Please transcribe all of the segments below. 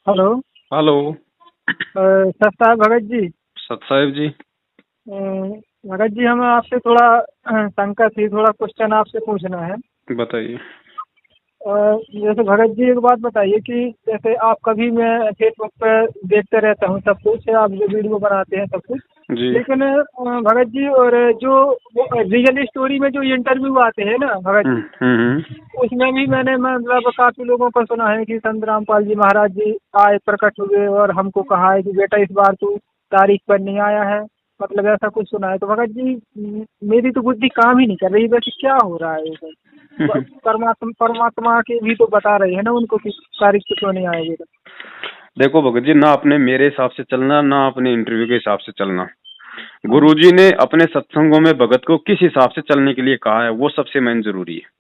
Hello. Hello. Sir साहब भगत जी। सत साहेब जी। भगत जी, हमें आपसे थोड़ा शंका थी, थोड़ा क्वेश्चन आपसे पूछना है। बताइए। जैसे भगत जी एक बात बताइए कि जैसे आप कभी मैं फेसबुक पर देखते रहता हूँ सब कुछ, आप जो वीडियो बनाते हैं सब कुछ, जी। लेकिन भगत जी और जो रियल स्टोरी में जो इंटरव्यू आते हैं ना भगत जी, हम्म। उसमें भी मैंने मतलब काफी लोगों को सुना है कि संत रामपाल जी महाराज जी आए, प्रकट हुए और हमको कहा है कि बेटा इस बार तू तारीख पर नहीं आया है, मतलब ऐसा कुछ सुना है। तो भगत जी मेरी तो बुद्धि काम ही नहीं कर रही, वैसे क्या हो रहा है इधर? परमात्मा परमात्मा के भी तो बता रहे हैं ना उनको कि तारीख पे क्यों नहीं आए बेटा। देखो भगत जी, ना अपने मेरे हिसाब से चलना, ना अपने इंटरव्यू के हिसाब से चलना। हाँ। गुरुजी ने अपने सत्संगों में भगत को किस हिसाब से चलने के लिए कहा है, वो सबसे मेन जरूरी है।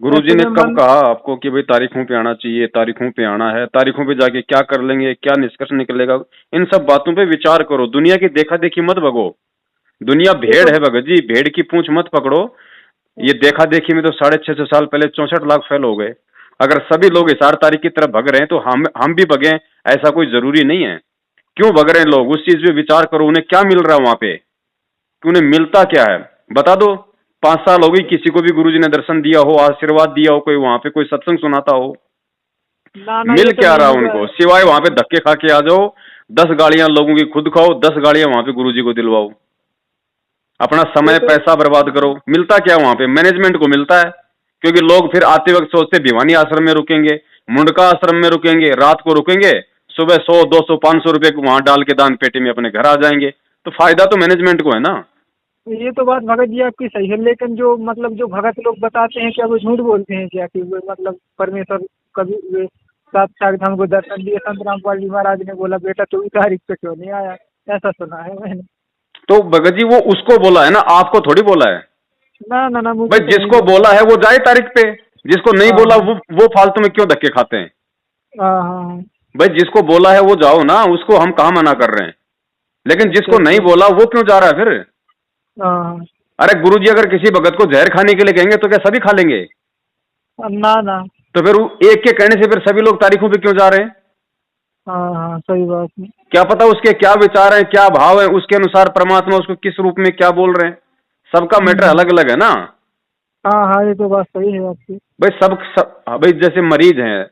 गुरुजी ऐसे ने में कब मन। कहा आपको कि भाई तारीखों पे आना चाहिए, तारीखों पे आना है, तारीखों पे जाके क्या कर लेंगे, क्या निष्कर्ष निकलेगा, इन सब बातों पे विचार करो। दुनिया की देखा देखी मत भगो। दुनिया ये भेड़ तो। है भगत जी, भेड़ की पूंछ मत पकड़ो। ये देखा देखी में तो 650 साल पहले 64 लाख फेल हो गए। अगर सभी लोग इशार तारीख की तरफ भग रहे हैं तो हम भी भगे, ऐसा कोई जरूरी नहीं है। क्यों भग रहे हैं लोग, उस चीज पे विचार करो। उन्हें क्या मिल रहा है वहां पे, कि उन्हें मिलता क्या है, बता दो। 5 साल हो गई, किसी को भी गुरुजी ने दर्शन दिया हो, आशीर्वाद दिया हो, कोई वहां पे कोई सत्संग सुनाता हो? ना ना, मिल ये तो क्या नहीं रहा मिला उनको, है। सिवाय वहां पे धक्के खा के आ जाओ। 10 गाड़ियां लोगों की खुद खाओ, 10 गाड़ियां वहां पे गुरुजी को दिलवाओ। अपना ये समय तो। पैसा बर्बाद करो। मिलता क्या वहां पे, मैनेजमेंट को मिलता है। क्योंकि लोग फिर आते वक्त सोचते भिवानी आश्रम में रुकेंगे, मुंडका आश्रम में रुकेंगे, रात को रुकेंगे, सुबह 100 200 500 रुपए वहां डाल के दान पेटी में अपने घर आ जाएंगे। तो फायदा तो मैनेजमेंट को है ना। ये तो बात भगत जी आपकी सही है, लेकिन जो मतलब जो भगत लोग बताते हैं क्या वो झूठ बोलते हैं क्या कि वो मतलब परमेश्वर कभी वे साक्षात हमको दर्शन दिए, संत रामपाल जी महाराज ने बोला बेटा तू इस तारीख पे क्यों नहीं आया, ऐसा सुना है मैंने। तो भगत जी वो उसको बोला है ना, आपको थोड़ी बोला है। ना ना ना, मुझे भाई तो नहीं जिसको बोला। बोला है वो जाए तारीख पे, जिसको नहीं हाँ बोला हाँ वो फालतू में क्यों धक्के खाते हैं। हाँ हाँ हाँ। भाई जिसको बोला है वो जाओ ना, उसको हम कहाँ मना कर रहे हैं। लेकिन जिसको ठीक नहीं ठीक। बोला वो क्यों जा रहा है फिर। हाँ हाँ। अरे गुरुजी अगर किसी भगत को जहर खाने के लिए कहेंगे तो क्या सभी खा लेंगे? ना ना। तो फिर एक के कहने से फिर सभी लोग तारीखों पे क्यों जा रहे हैं? हाँ हाँ, सही बात है। क्या पता उसके क्या विचार हैं, क्या भाव है, उसके अनुसार परमात्मा उसको किस रूप में क्या बोल रहे हैं। सबका मैटर हम्म। अलग अलग है ना। हाँ हाँ, ये तो बात सही है आपकी। भाई भाई जैसे मरीज हैं,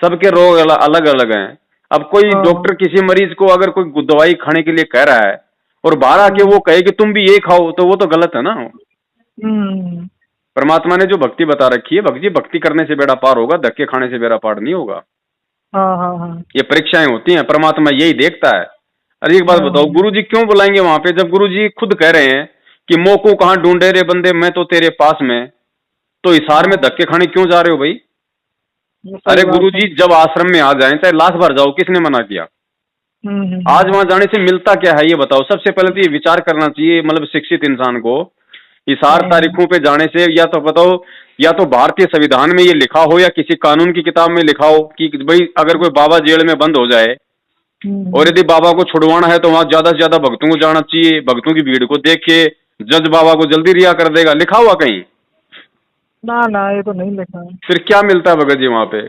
सबके रोग अलग अलग हैं। अब कोई हाँ हाँ। डॉक्टर किसी मरीज को अगर कोई दवाई खाने के लिए कह रहा है और बाहर आके हम्म वो कहे कि तुम भी ये खाओ, तो वो तो गलत है ना। हम्म। परमात्मा ने जो भक्ति बता रखी है, भक्ति भक्ति करने से बेड़ा पार होगा, धक्के खाने से बेड़ा पार नहीं होगा। हाँ हाँ हाँ ये परीक्षाएं होती हैं, परमात्मा यही देखता है। अरे एक बात हाँ बताओ, गुरुजी क्यों बुलाएंगे वहां पे जब गुरुजी खुद कह रहे हैं कि मोको कहां ढूंढे रे बंदे, मैं तो तेरे पास में। तो हिसार में हाँ। धक्के खाने क्यों जा रहे हो भाई? ये सही अरे बात है। गुरुजी जब आश्रम में आ जाए चाहे लाख बार जाओ, किसने मना किया? आज हम्म। वहां जाने से मिलता क्या है ये बताओ। सबसे पहले तो ये विचार करना चाहिए, मतलब शिक्षित इंसान को, इशार हाँ। तारीखों पे जाने से या तो बताओ, या तो भारतीय संविधान में ये लिखा हो या किसी कानून की किताब में लिखा हो कि भाई अगर कोई बाबा जेल में बंद हो जाए और हम्म। यदि बाबा को छुड़वाना है तो वहां ज्यादा से ज्यादा भक्तों को जाना चाहिए, भक्तों की भीड़ को देख के जज बाबा को जल्दी रिहा कर देगा, लिखा हुआ कहीं? ना ना, ये तो नहीं लिखा है। फिर क्या मिलता है भगत जी वहां पे?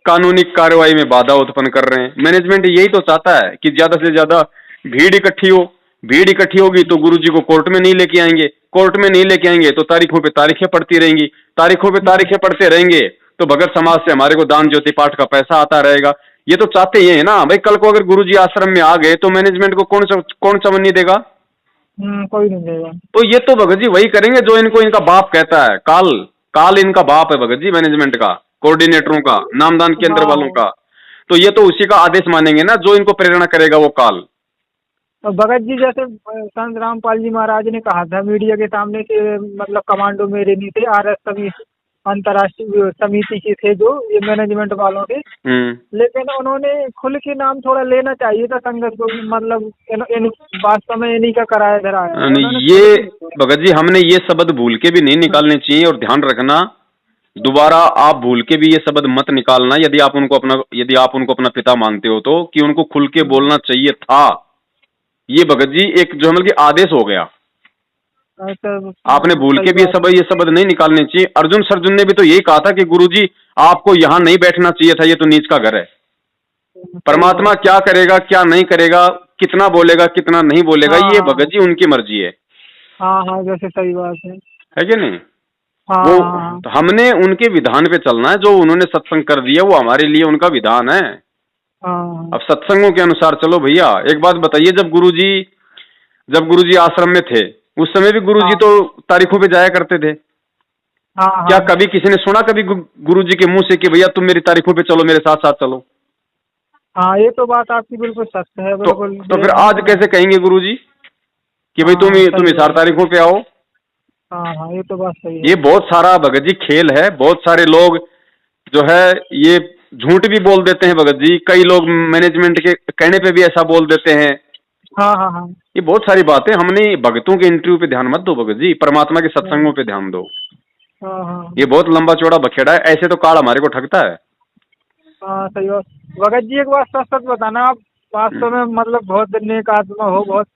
कानूनी कार्रवाई में बाधा उत्पन्न कर रहे हैं। मैनेजमेंट यही तो चाहता है कि ज्यादा से ज्यादा भीड़ इकट्ठी हो। भीड़ इकट्ठी होगी तो गुरुजी को कोर्ट में नहीं लेके आएंगे, कोर्ट में नहीं लेके आएंगे तो तारीखों पे तारीखें पड़ती रहेंगी, तारीखों पे हम्म। तारीखें पड़ते रहेंगे तो भगत समाज से हमारे को दान ज्योति पाठ का पैसा आता रहेगा। ये तो चाहते ही है ना भाई। कल को अगर गुरुजी आश्रम में आ गए तो मैनेजमेंट को कौन चमन देगा? कोई नहीं देगा। तो ये तो भगत जी वही करेंगे जो इनको इनका बाप कहता है। काल काल इनका बाप है भगत जी, मैनेजमेंट का, कोऑर्डिनेटरों का, नामदान केंद्र हाँ वालों हाँ। का। तो ये तो उसी का आदेश मानेंगे ना, जो इनको प्रेरणा करेगा वो काल। और भगत जी जैसे संत रामपाल जी महाराज ने कहा था मीडिया के सामने कि मतलब कमांडो मेरे नहीं थे, आर एस समिति अंतर्राष्ट्रीय समिति के थे जो ये मैनेजमेंट वालों के। हम्म। लेकिन उन्होंने खुल के नाम थोड़ा लेना चाहिए था संगत को भी, मतलब वास्तव में इन्हीं का किराया धराया है, यानी उन्होंने खुल ये के नहीं छोड़ा। भगत जी हमने ये शब्द भूल के भी नहीं निकालने चाहिए। और ध्यान रखना, दोबारा आप भूल के भी ये शब्द मत निकालना। यदि आप उनको अपना पिता मानते हो तो, कि उनको खुल के बोलना चाहिए था। ये भगत जी एक जो मतलब कि आदेश हो गया। अच्छा। आपने भूल सही के भी बात है। ये शब्द नहीं निकालने चाहिए। अर्जुन सर्जुन ने भी तो यही कहा था कि गुरुजी आपको यहाँ नहीं बैठना चाहिए था, ये तो नीच का घर है। सही परमात्मा बात है। क्या करेगा क्या नहीं करेगा, कितना बोलेगा कितना नहीं बोलेगा, हाँ ये हाँ भगत जी उनकी मर्जी हाँ हाँ, जैसे सही बात है कि नहीं? हाँ वो हाँ हाँ तो हमने उनके विधान पे चलना है, जो उन्होंने सत्संग कर दिया वो हमारे लिए उनका विधान है। हाँ अब सत्संगों के अनुसार चलो भैया। एक बात बताइए, जब गुरुजी आश्रम में थे उस समय भी गुरुजी हाँ तो तारीखों पे जाया करते थे। हाँ क्या हाँ कभी किसी ने सुना कभी गुरुजी के मुंह से कि भैया तुम मेरी तारीखों पे चलो, मेरे साथ साथ चलो? हाँ, ये तो बात आपकी बिल्कुल सच है, तो बिल्कुल तो ये फिर नहीं आज सुना कैसे है। कहेंगे गुरुजी कि भाई हाँ तुम सही इस बात। तारीखों पे आओ? हाँ हाँ, ये तो बात सही ये है। बहुत सारा भगत जी खेल है। बहुत सारे लोग जो है ये झूठ भी बोल देते हैं भगत जी। कई लोग मैनेजमेंट के कहने पे भी ऐसा बोल देते हैं। हाँ हाँ हाँ ये बहुत सारी बातें। हमने भगतों के इंटरव्यू पे ध्यान मत दो भगत जी, परमात्मा के सत्संगों पे ध्यान दो। हाँ हाँ ये बहुत लंबा चौड़ा बखेड़ा है, ऐसे तो काल हमारे को ठगता है। हाँ, सही बात। भगत जी एक बात सच सच बताना, आप वास्तव में मतलब बहुत नेक आत्मा हो, बहुत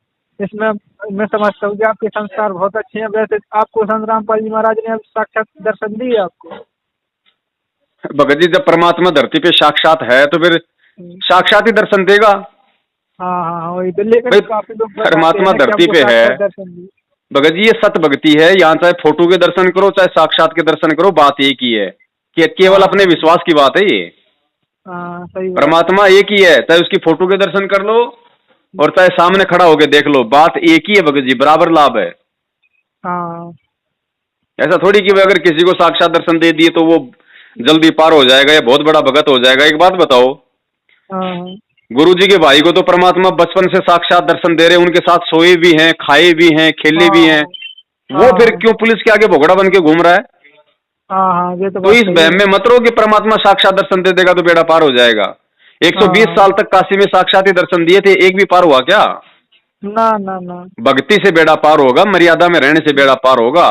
इसमें मैं समझता हूँ कि आपके संस्कार बहुत अच्छे हैं। वैसे आपको संत रामपाल जी महाराज ने साक्षात दर्शन दिए आपको? भगत जी जब परमात्मा धरती पे साक्षात है तो फिर हम्म। साक्षात ही दर्शन देगा। हाँ हाँ हाँ, वही तो। लेकिन भाई काफी लोग बताते हैं परमात्मा ना कि धरती हमको पे है साक्षात दर्शन दिए। भगत जी, ये सत भक्ति है। यहाँ चाहे फोटो के दर्शन करो चाहे साक्षात के दर्शन करो, बात एक ही है कि केवल अपने हाँ विश्वास की बात है ये। हाँ, सही बात है। परमात्मा एक ही है, चाहे उसकी फोटो के दर्शन कर लो और चाहे सामने खड़ा होके देख लो, बात एक ही है भगत जी, बराबर लाभ है। हाँ ऐसा थोड़ी कि वे अगर किसी को साक्षात दर्शन दे दिए तो वो जल्दी पार हो जाएगा या बहुत बड़ा भगत हो जाएगा। एक बात बताओ, हाँ गुरु जी के भाई को तो परमात्मा बचपन से साक्षात दर्शन दे रहे हैं, उनके साथ सोए भी हैं, खाए भी हैं, खेले भी हैं। हाँ वो फिर हाँ क्यों पुलिस के आगे भोगड़ा बन के घूम रहा है? हाँ हाँ, ये तो तो बात इस सही वहम है। में मत रहो कि परमात्मा साक्षात दर्शन दे देगा तो बेड़ा पार हो जाएगा। 120 हाँ, साल तक काशी में साक्षात ही दर्शन दिए थे, एक भी पार हुआ क्या? ना ना ना। भक्ति से बेड़ा पार होगा, मर्यादा में रहने से बेड़ा पार होगा।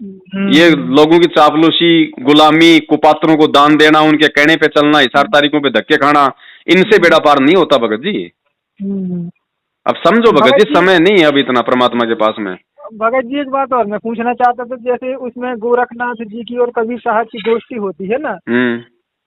ये हम्म। लोगों की चापलूसी, गुलामी, कुपात्रों को दान देना, उनके कहने पे चलना, हिसार तारीखों पे धक्के खाना, इनसे बेड़ा पार नहीं होता भगत जी। हम्म। अब समझो भगत भगत जी, जी, समय नहीं है अब इतना परमात्मा के पास में। भगत जी एक बात और मैं पूछना चाहता था, जैसे उसमें गोरखनाथ जी की और कबीर साहब की दोस्ती होती है ना। हम्म।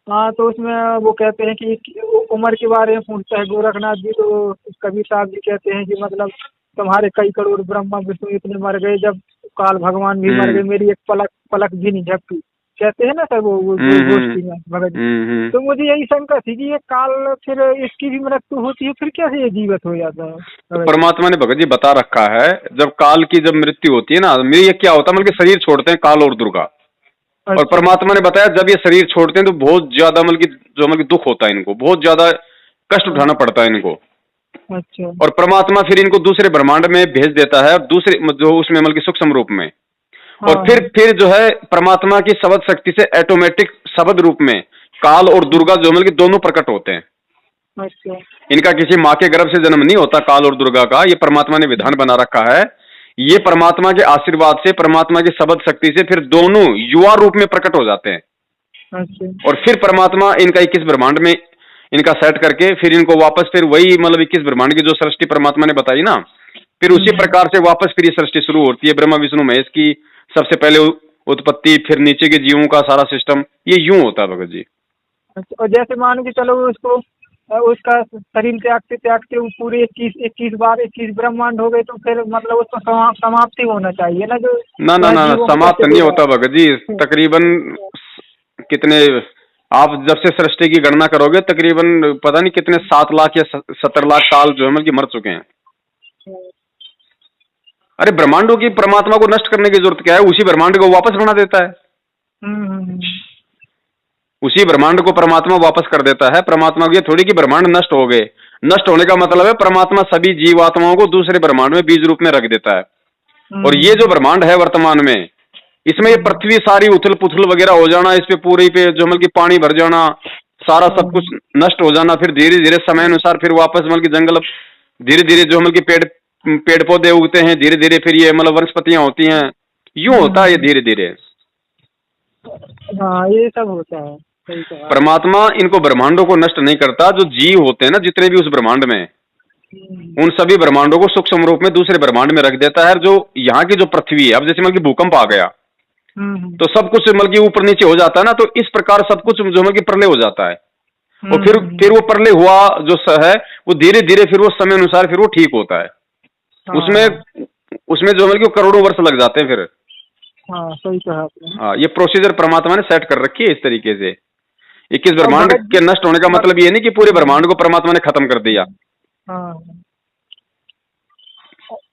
हाँ, तो उसमें वो कहते हैं कि उम्र के बारे में पूछता है गोरखनाथ जी, तो कबीर साहब जी कहते हैं कि मतलब तुम्हारे कई करोड़ ब्रह्मा विष्णु इतने मर गए, जब काल भगवान भी मर हम्म। गए, मेरी एक पलक पलक भी नहीं झपकी। कहते हैं ना सर वो गोष्ठी में भगत जी। तो मुझे यही शंका थी कि ये काल फिर इसकी भी मृत्यु होती है, फिर कैसे ये जीवित हो जाता है तो भगत जी? परमात्मा ने भगत जी बता रखा है, जब काल की जब मृत्यु होती है ना, मेरी ये क्या होता है, मतलब शरीर छोड़ते हैं काल और दुर्गा। और अच्छा परमात्मा ने बताया जब ये शरीर छोड़ते हैं तो बहुत ज्यादा मतलब दुख होता है इनको, बहुत ज्यादा कष्ट उठाना पड़ता है इनको। अच्छा। और परमात्मा फिर इनको दूसरे ब्रह्मांड में भेज देता है, दूसरे जो उसमें मतलब सूक्ष्म रूप में। और हाँ फिर जो है परमात्मा की शब्द शक्ति से ऑटोमेटिक शब्द रूप में काल और दुर्गा जो मतलब दोनों प्रकट होते हैं। अच्छा। इनका किसी माँ के गर्भ से जन्म नहीं होता काल और दुर्गा का, ये परमात्मा ने विधान बना रखा है। ये परमात्मा के आशीर्वाद से, परमात्मा की शब्द शक्ति से फिर दोनों युवा रूप में प्रकट हो जाते हैं। अच्छा। और फिर परमात्मा इनका 21 ब्रह्मांड में इनका सेट करके फिर इनको वापस फिर वही मतलब 21 ब्रह्मांड की जो सृष्टि परमात्मा ने बताई ना, फिर उसी प्रकार से वापस फिर ये सृष्टि शुरू होती है। ब्रह्मा विष्णु महेश की सबसे पहले उत्पत्ति, फिर नीचे के जीवों का सारा सिस्टम, ये यूं होता है भगत जी। अच्छा, और जैसे मान के चलो उसको उसका शरीर त्यागते वो पूरे 21 ब्रह्मांड हो गए, तो फिर मतलब उसको समाप्ति होना चाहिए ना, जो ना ना वह ना ना, जीवों को कष्ट समाप्त दे नहीं रहा होता भगत जी। तकरीबन कितने, आप जब से सृष्टि की गणना करोगे तकरीबन पता नहीं कितने 7 लाख या 70 लाख काल जो है मतलब कि मर चुके हैं। है। अरे ब्रह्मांडों की परमात्मा को नष्ट करने की जरूरत क्या है? उसी ब्रह्मांड को वापस बना देता है। हम्म हम्म, उसी ब्रह्मांड को परमात्मा वापस कर देता है। परमात्मा को ये थोड़ी कि ब्रह्मांड नष्ट हो गए। नष्ट होने का मतलब है परमात्मा सभी जीवात्माओं को दूसरे ब्रह्मांड में बीज रूप में रख देता है। और ये जो ब्रह्मांड है वर्तमान में, इसमें ये पृथ्वी सारी उथल पुथल वगैरह हो जाना, इस पे पूरे पे जो मतलब कि पानी भर जाना, सारा सब कुछ नष्ट हो जाना, फिर धीरे धीरे समय अनुसार फिर वापस मतलब कि जंगल, धीरे धीरे जो मतलब कि पेड़ पौधे उगते हैं, धीरे धीरे फिर ये मतलब वनस्पतियां होती हैं। यूं होता है ये धीरे धीरे। हाँ, ये सब होता है, सही कहा। परमात्मा इनको ब्रह्मांडों को नष्ट नहीं करता। जो जीव होते हैं ना जितने भी उस ब्रह्मांड में, उन सभी ब्रह्मांडों को सूक्ष्म रूप में दूसरे ब्रह्मांड में रख देता है। जो यहाँ की जो पृथ्वी है, अब जैसे मतलब कि भूकंप आ गया तो सब कुछ मतलब कि ऊपर नीचे हो जाता है ना, तो इस प्रकार सब कुछ जो मतलब कि प्रलय हो जाता है। और फिर वो प्रलय हुआ जो है वो धीरे धीरे फिर वो समय अनुसार फिर वो ठीक होता है। उसमें जो मतलब कि करोड़ों वर्ष लग जाते हैं फिर। हाँ सही कहा आपने। हाँ, ये प्रोसीजर परमात्मा ने सेट कर रखी है इस तरीके से। 21 और ब्रह्मांड भगत के जी नष्ट होने का मतलब ये नहीं कि पूरे ब्रह्मांड को परमात्मा ने खत्म कर दिया। हाँ,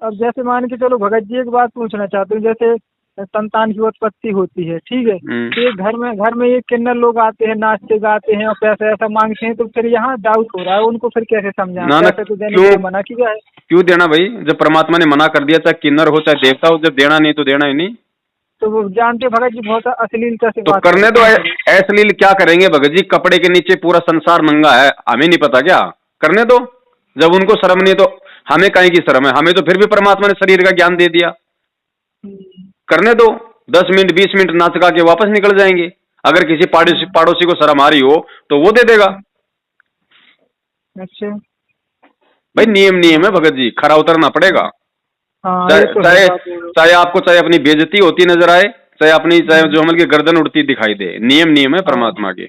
अब जैसे मान के चलो भगत जी, एक बात पूछना चाहते हूँ, जैसे संतान की उत्पत्ति होती है, ठीक है, तो एक घर में एक किन्नर लोग आते हैं, नाचते गाते हैं और पैसा ऐसा मांगते हैं, तो फिर यहाँ डाउट हो रहा है, उनको फिर कैसे समझाएं? पैसे तो देने के लिए मना किया है। क्यों देना भाई? जब परमात्मा ने मना कर दिया, चाहे किन्नर हो चाहे देवता हो, जब देना नहीं तो देना ही नहीं। तो वो जानते भगत जी बहुत अश्लीलता से तो बात करने दो। अश्लील क्या करेंगे भगत जी? कपड़े के नीचे पूरा संसार नंगा है, हमें नहीं पता क्या? करने दो। जब उनको शर्म नहीं तो हमें काहे की शर्म है? हमें तो फिर भी परमात्मा ने शरीर का ज्ञान दे दिया। करने दो। 10 मिनट 20 मिनट नाच गा के वापस निकल जाएंगे। अगर किसी पड़ोसी को शर्म आ रही हो तो वो दे देगा। अच्छा भाई नियम है भगत जी, खरा उतरना पड़ेगा। हाँ, चाहे आपको चाहे अपनी बेइज्जती होती नजर आए, चाहे जो अमल की गर्दन उड़ती दिखाई दे, नियम है परमात्मा के।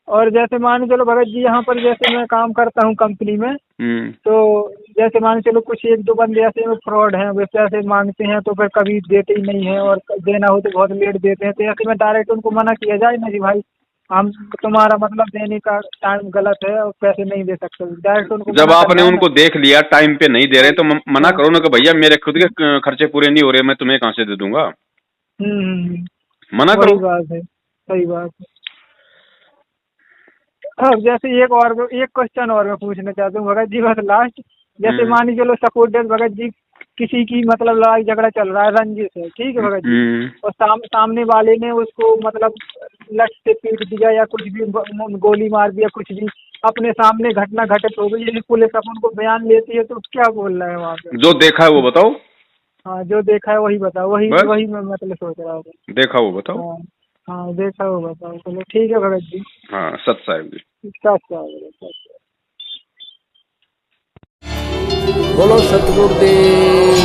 और जैसे मान चलो भगत जी, यहाँ पर जैसे मैं काम करता हूँ कंपनी में, तो जैसे मान चलो कुछ एक दो बंदे ऐसे फ्रॉड हैं, वे पैसे मांगते हैं तो फिर कभी देते ही नहीं है, और देना हो तो बहुत लेट देते हैं, तो ऐसे में डायरेक्ट उनको मना किया जाए ना जी, भाई हम तुम्हारा मतलब देने का टाइम गलत है और पैसे नहीं दे सकते, डायरेक्ट उनको। जब आपने उनको देख लिया टाइम पे नहीं दे रहे तो मना करो ना कि भैया मेरे खुद के खर्चे पूरे नहीं हो रहे, मैं तुम्हें कहाँ से दे दूंगा। मना करो। सही बात है, सही बात है। अब जैसे एक क्वेश्चन और मैं पूछना चाहता हूँ भगत जी, बस लास्ट। जैसे मान चलो सपोज दैट भगत जी, किसी की मतलब लड़ाई झगड़ा चल रहा है, रंजिश है, ठीक है भगत जी, और सामने वाले ने उसको मतलब लट से पीट दिया या कुछ भी गोली मार दिया, कुछ भी अपने सामने घटना घटित हो गई, यदि पुलिस अपन को बयान लेती है तो क्या बोल रहा है वहाँ पे? जो देखा है वो बताओ। हाँ, जो देखा है वही बताओ, वही मैं मतलब सोच रहा हूँ। देखा वो बताओ। हाँ, देखा वो बताओ। चलो ठीक है भगत जी। हाँ, सत साहिब जी। बोलो सतगुरुदेव।